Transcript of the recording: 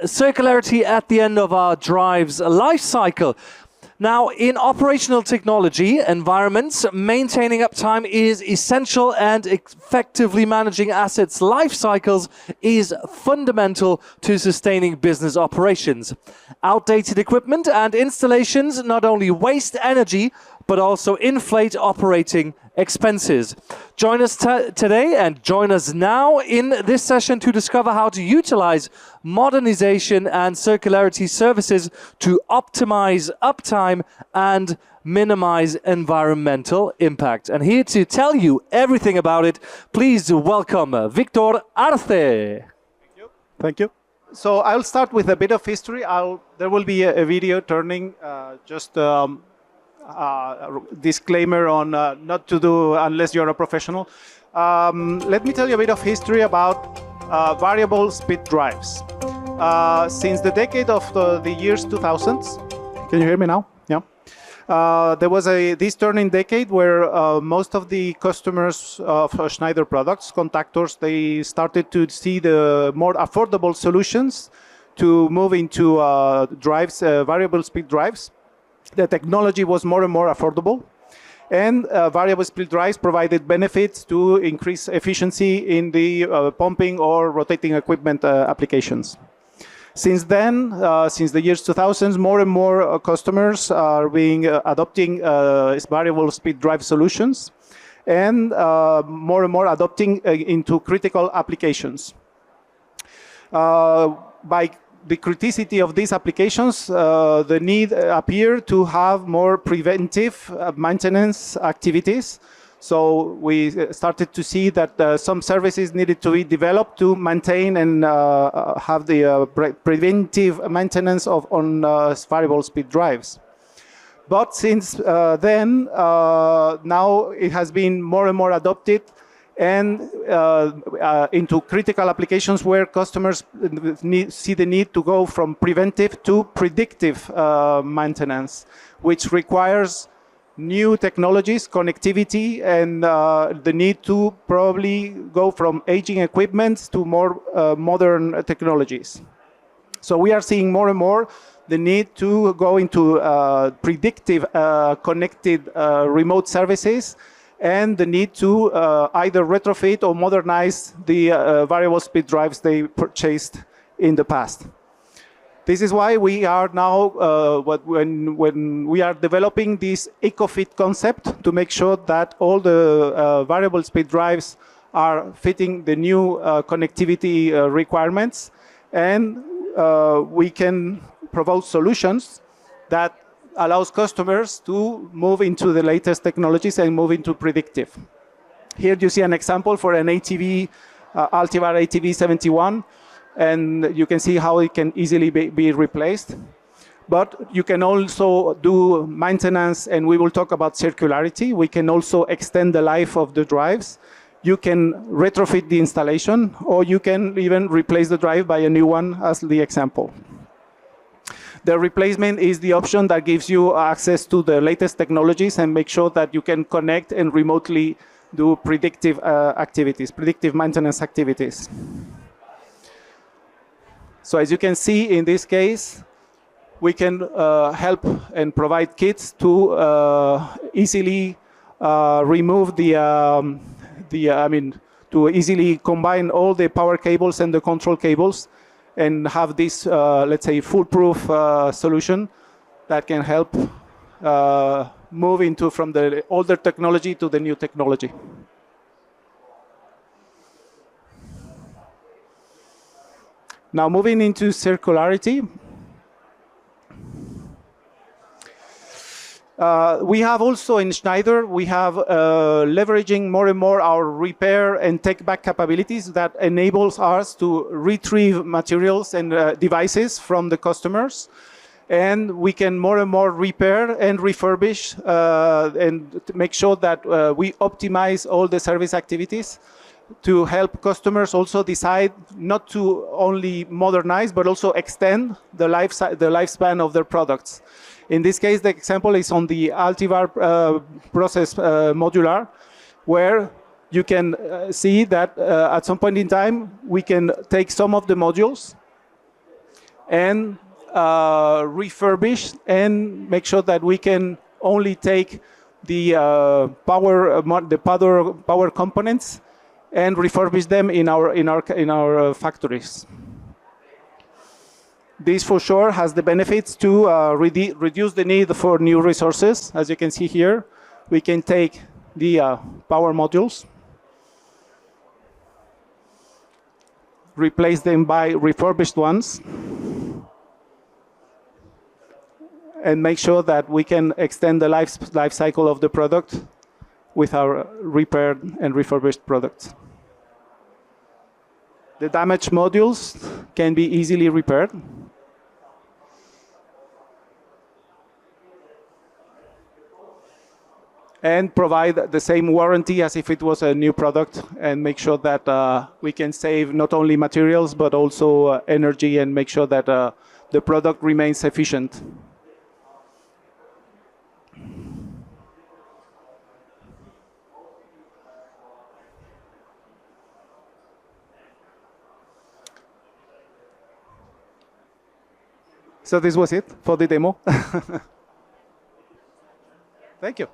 circularity at the end of our drive's life cycle. Now, in operational technology environments, maintaining uptime is essential, and effectively managing assets' life cycles is fundamental to sustaining business operations. Outdated equipment and installations not only waste energy, but also inflate operating expenses. Join us today and join us now in this session to discover how to utilize modernization and circularity services to optimize uptime and minimize environmental impact. And here to tell you everything about it, please welcome Victor Arce. Thank you. Thank you. So I'll start with a bit of history. There will be a video turning disclaimer on not to do unless you're a professional. Let me tell you a bit of history about variable speed drives. Since the decade of the years 2000s, can you hear me now? Yeah. There was this turning decade where most of the customers of Schneider products, contactors, they started to see the more affordable solutions to move into variable speed drives. The technology was more and more affordable, and variable speed drives provided benefits to increase efficiency in the pumping or rotating equipment applications. Since then, since the years 2000s, more and more customers are adopting variable speed drive solutions, and more adopting into critical applications. By the criticality of these applications, the need appeared to have more preventive maintenance activities. So we started to see that some services needed to be developed to maintain and have the preventive maintenance on variable speed drives. But since then, now it has been more and more adopted and into critical applications where customers see the need to go from preventive to predictive maintenance, which requires new technologies, connectivity, and the need to probably go from aging equipment to more modern technologies. So we are seeing more and more the need to go into predictive connected remote services, and the need to either retrofit or modernize the variable speed drives they purchased in the past. This is why we are now, when we are developing this EcoFit concept to make sure that all the variable speed drives are fitting the new connectivity requirements, and we can provide solutions that allows customers to move into the latest technologies and move into predictive. Here you see an example for an ATV, Altivar ATV 71, and you can see how it can easily be replaced. But you can also do maintenance, and we will talk about circularity. We can also extend the life of the drives. You can retrofit the installation, or you can even replace the drive by a new one, as the example. The replacement is the option that gives you access to the latest technologies and make sure that you can connect and remotely do predictive activities, predictive maintenance activities. So as you can see in this case, we can help and provide kits to easily remove to easily combine all the power cables and the control cables, and have this, let's say, foolproof solution that can help move from the older technology to the new technology. Now moving into circularity. We have also in Schneider, we have leveraging more and more our repair and take-back capabilities that enables us to retrieve materials and devices from the customers. And we can more and more repair and refurbish and make sure that we optimize all the service activities to help customers also decide not to only modernize, but also extend the lifespan of their products. In this case, the example is on the Altivar process modular, where you can see that at some point in time, we can take some of the modules, and refurbish and make sure that we can only take the power components and refurbish them in our factories. This for sure has the benefits to reduce the need for new resources. As you can see here, we can take the power modules, replace them by refurbished ones, and make sure that we can extend the life cycle of the product with our repaired and refurbished products. The damaged modules can be easily repaired. And provide the same warranty as if it was a new product, and make sure that we can save not only materials but also energy, and make sure that the product remains efficient. So this was it for the demo. Thank you.